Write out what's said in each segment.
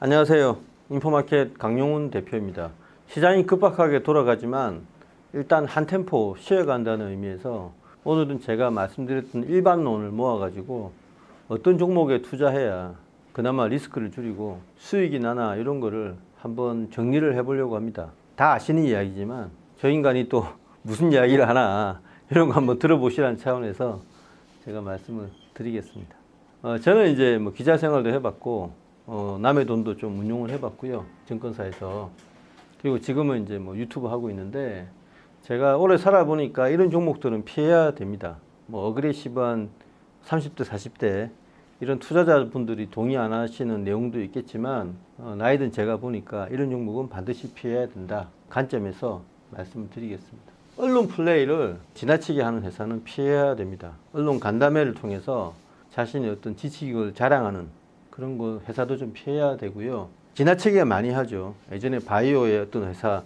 안녕하세요. 인포마켓 강용훈 대표입니다. 시장이 급박하게 돌아가지만 일단 한 템포 쉬어간다는 의미에서 오늘은 제가 말씀드렸던 일반론을 모아가지고 어떤 종목에 투자해야 그나마 리스크를 줄이고 수익이 나나 이런 거를 한번 정리를 해보려고 합니다. 다 아시는 이야기지만 저 인간이 또 무슨 이야기를 하나 이런 거 한번 들어보시라는 차원에서 제가 말씀을 드리겠습니다. 저는 이제 뭐 기자 생활도 해봤고 남의 돈도 좀 운용을 해봤고요. 증권사에서. 그리고 지금은 이제 뭐 유튜브 하고 있는데 제가 오래 살아보니까 이런 종목들은 피해야 됩니다. 뭐 어그레시브한 30대, 40대 이런 투자자분들이 동의 안 하시는 내용도 있겠지만 나이든 제가 보니까 이런 종목은 반드시 피해야 된다. 관점에서 말씀을 드리겠습니다. 언론 플레이를 지나치게 하는 회사는 피해야 됩니다. 언론 간담회를 통해서 자신의 어떤 지식을 자랑하는 그런 거 회사도 좀 피해야 되고요. 지나치게 많이 하죠. 예전에 바이오의 어떤 회사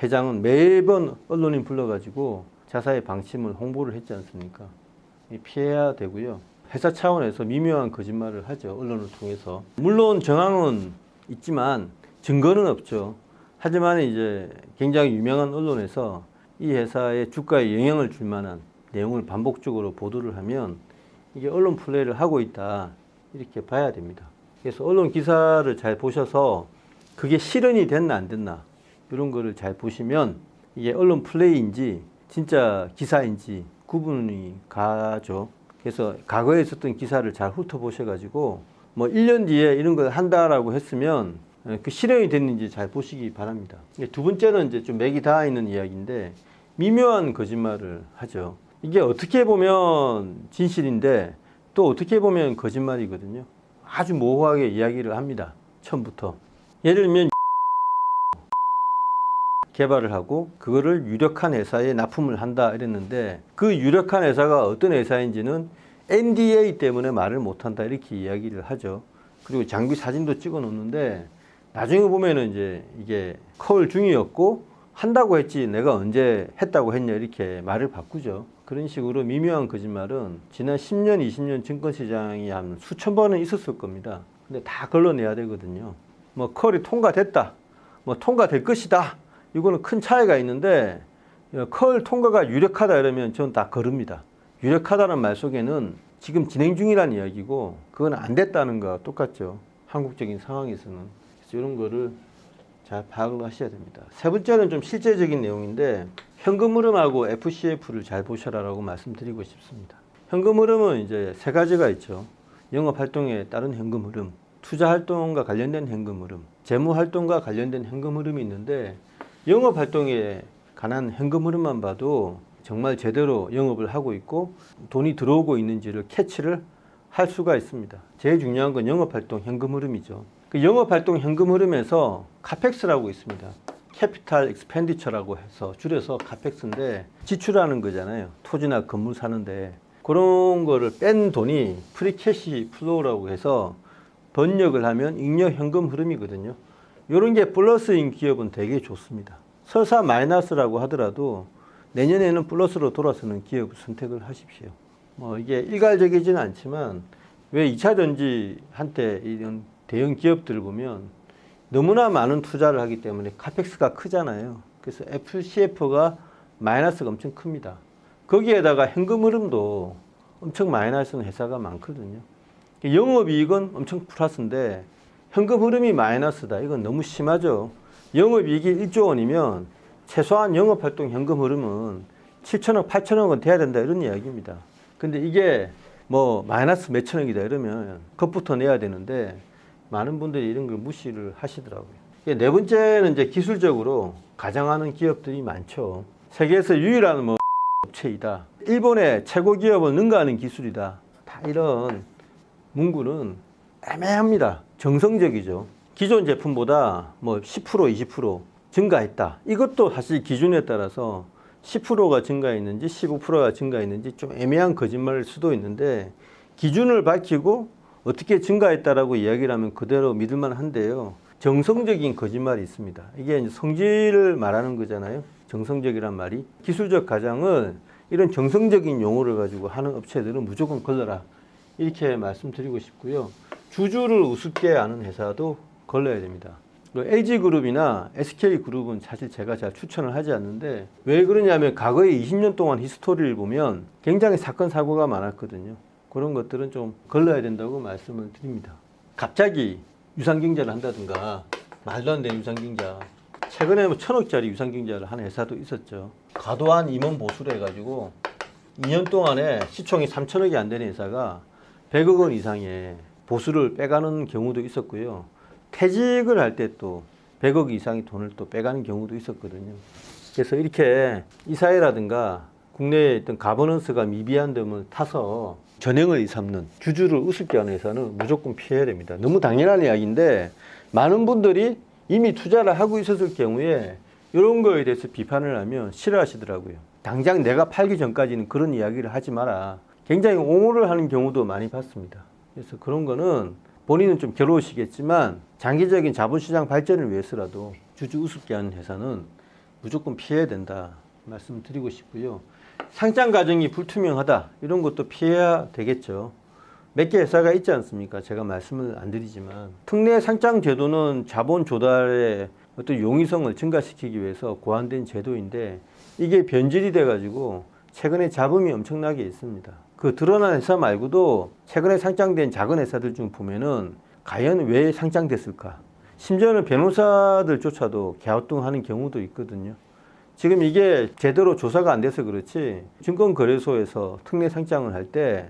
회장은 매번 언론인 불러가지고 자사의 방침을 홍보를 했지 않습니까? 피해야 되고요. 회사 차원에서 미묘한 거짓말을 하죠. 언론을 통해서. 물론 정황은 있지만 증거는 없죠. 하지만 이제 굉장히 유명한 언론에서 이 회사의 주가에 영향을 줄 만한 내용을 반복적으로 보도를 하면 이게 언론 플레이를 하고 있다. 이렇게 봐야 됩니다. 그래서 언론 기사를 잘 보셔서 그게 실현이 됐나 안 됐나 이런 거를 잘 보시면 이게 언론 플레이인지 진짜 기사인지 구분이 가죠. 그래서 과거에 있었던 기사를 잘 훑어보셔가지고 뭐 1년 뒤에 이런 걸 한다라고 했으면 그 실현이 됐는지 잘 보시기 바랍니다. 두 번째는 이제 좀 맥이 닿아 있는 이야기인데 미묘한 거짓말을 하죠. 이게 어떻게 보면 진실인데 또 어떻게 보면 거짓말이거든요. 아주 모호하게 이야기를 합니다. 처음부터. 예를 들면 개발을 하고 그거를 유력한 회사에 납품을 한다 이랬는데 그 유력한 회사가 어떤 회사인지는 NDA 때문에 말을 못한다 이렇게 이야기를 하죠. 그리고 장비 사진도 찍어 놓는데 나중에 보면은 이제 이게 콜 중이었고 한다고 했지 내가 언제 했다고 했냐 이렇게 말을 바꾸죠. 그런 식으로 미묘한 거짓말은 지난 10년, 20년 증권시장이 한 수천 번은 있었을 겁니다. 근데 다 걸러내야 되거든요. 뭐 콜이 통과됐다. 뭐 통과될 것이다. 이거는 큰 차이가 있는데 콜 통과가 유력하다 이러면 저는 다 거릅니다. 유력하다는 말 속에는 지금 진행 중이라는 이야기고 그건 안 됐다는 거와 똑같죠. 한국적인 상황에서는. 그래서 이런 거를 잘 파악을 하셔야 됩니다. 세 번째는 좀 실제적인 내용인데 현금 흐름하고 FCF를 잘 보셔라라고 말씀드리고 싶습니다. 현금 흐름은 이제 세 가지가 있죠. 영업 활동에 따른 현금 흐름, 투자 활동과 관련된 현금 흐름, 재무 활동과 관련된 현금 흐름이 있는데 영업 활동에 관한 현금 흐름만 봐도 정말 제대로 영업을 하고 있고 돈이 들어오고 있는지를 캐치를 할 수가 있습니다. 제일 중요한 건 영업 활동 현금 흐름이죠. 그 영업 활동 현금 흐름에서 카펙스라고 있습니다. 캐피탈 익스펜디처라고 해서 줄여서 카펙스인데 지출하는 거잖아요. 토지나 건물 사는데 그런 거를 뺀 돈이 프리캐시 플로우라고 해서 번역을 하면 잉여 현금 흐름이거든요. 이런 게 플러스인 기업은 되게 좋습니다. 설사 마이너스라고 하더라도 내년에는 플러스로 돌아서는 기업을 선택을 하십시오. 뭐 이게 일괄적이지는 않지만 왜 2차 전지 한때 이런 대형 기업들을 보면 너무나 많은 투자를 하기 때문에 카펙스가 크잖아요. 그래서 FCF가 마이너스가 엄청 큽니다. 거기에다가 현금 흐름도 엄청 마이너스는 회사가 많거든요. 영업이익은 엄청 플러스인데 현금 흐름이 마이너스다. 이건 너무 심하죠. 영업이익이 1조 원이면 최소한 영업활동 현금 흐름은 7천억, 8천억은 돼야 된다. 이런 이야기입니다. 근데 이게 뭐 마이너스 몇천억이다 이러면 겁부터 내야 되는데 많은 분들이 이런 걸 무시를 하시더라고요. 네 번째는 이제 기술적으로 가장하는 기업들이 많죠. 세계에서 유일한 뭐 업체이다. 일본의 최고 기업을 능가하는 기술이다. 다 이런 문구는 애매합니다. 정성적이죠. 기존 제품보다 뭐 10%, 20% 증가했다. 이것도 사실 기준에 따라서 10%가 증가했는지 15%가 증가했는지 좀 애매한 거짓말일 수도 있는데 기준을 밝히고 어떻게 증가했다라고 이야기를 하면 그대로 믿을만 한데요. 정성적인 거짓말이 있습니다. 이게 이제 성질을 말하는 거잖아요. 정성적이란 말이. 기술적 가장을 이런 정성적인 용어를 가지고 하는 업체들은 무조건 걸러라. 이렇게 말씀드리고 싶고요. 주주를 우습게 아는 회사도 걸러야 됩니다. LG그룹이나 SK그룹은 사실 제가 잘 추천을 하지 않는데 왜 그러냐면 과거에 20년 동안 히스토리를 보면 굉장히 사건 사고가 많았거든요. 그런 것들은 좀 걸러야 된다고 말씀을 드립니다. 갑자기 유상증자를 한다든가 말도 안 되는 유상증자, 최근에 뭐 1,000억짜리 유상증자를 한 회사도 있었죠. 과도한 임원 보수를 해가지고 2년 동안에 시총이 3,000억이 안 되는 회사가 100억 원 이상의 보수를 빼가는 경우도 있었고요. 퇴직을 할 때 또 100억 이상의 돈을 또 빼가는 경우도 있었거든요. 그래서 이렇게 이사회라든가 국내에 있던 가버넌스가 미비한 점을 타서 전형을 삼는 주주를 우습게 하는 회사는 무조건 피해야 됩니다. 너무 당연한 이야기인데 많은 분들이 이미 투자를 하고 있었을 경우에 이런 거에 대해서 비판을 하면 싫어하시더라고요. 당장 내가 팔기 전까지는 그런 이야기를 하지 마라. 굉장히 옹호를 하는 경우도 많이 봤습니다. 그래서 그런 거는 본인은 좀 괴로우시겠지만 장기적인 자본시장 발전을 위해서라도 주주 우습게 하는 회사는 무조건 피해야 된다 말씀을 드리고 싶고요. 상장 과정이 불투명하다 이런 것도 피해야 되겠죠. 몇 개 회사가 있지 않습니까? 제가 말씀을 안 드리지만 특례 상장 제도는 자본 조달의 어떤 용이성을 증가시키기 위해서 고안된 제도인데 이게 변질이 돼가지고 최근에 잡음이 엄청나게 있습니다. 그 드러난 회사 말고도 최근에 상장된 작은 회사들 중 보면은 과연 왜 상장됐을까? 심지어는 변호사들조차도 갸우뚱하는 경우도 있거든요. 지금 이게 제대로 조사가 안 돼서 그렇지 증권거래소에서 특례 상장을 할 때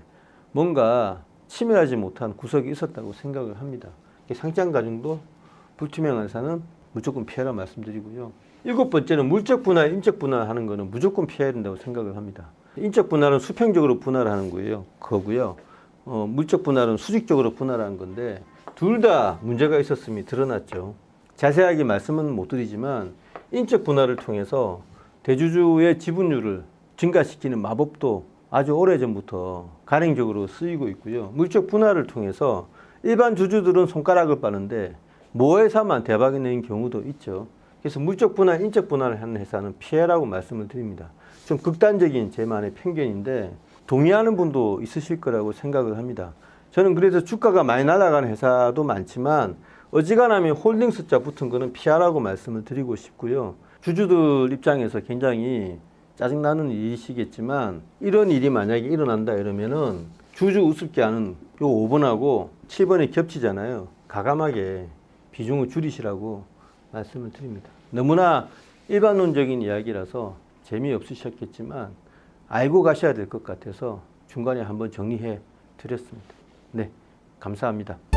뭔가 치밀하지 못한 구석이 있었다고 생각을 합니다. 상장 과정도 불투명한 회사는 무조건 피해라 말씀드리고요. 7번째는 물적 분할, 인적 분할하는 거는 무조건 피해야 된다고 생각을 합니다. 인적 분할은 수평적으로 분할하는 거고요. 물적 분할은 수직적으로 분할하는 건데 둘 다 문제가 있었음이 드러났죠. 자세하게 말씀은 못 드리지만 인적 분할을 통해서 대주주의 지분율을 증가시키는 마법도 아주 오래전부터 간행적으로 쓰이고 있고요. 물적 분할을 통해서 일반 주주들은 손가락을 빠는데 모회사만 대박이 낸 경우도 있죠. 그래서 물적 분할, 인적 분할을 하는 회사는 피해라고 말씀을 드립니다. 좀 극단적인 제만의 편견인데 동의하는 분도 있으실 거라고 생각을 합니다. 저는 그래서 주가가 많이 날아가는 회사도 많지만 어지간하면 홀딩 숫자 붙은 거는 피하라고 말씀을 드리고 싶고요. 주주들 입장에서 굉장히 짜증나는 일이시겠지만 이런 일이 만약에 일어난다 이러면은 주주 우습게 하는 요 5번하고 7번이 겹치잖아요. 과감하게 비중을 줄이시라고 말씀을 드립니다. 너무나 일반론적인 이야기라서 재미없으셨겠지만 알고 가셔야 될 것 같아서 중간에 한번 정리해 드렸습니다. 네, 감사합니다.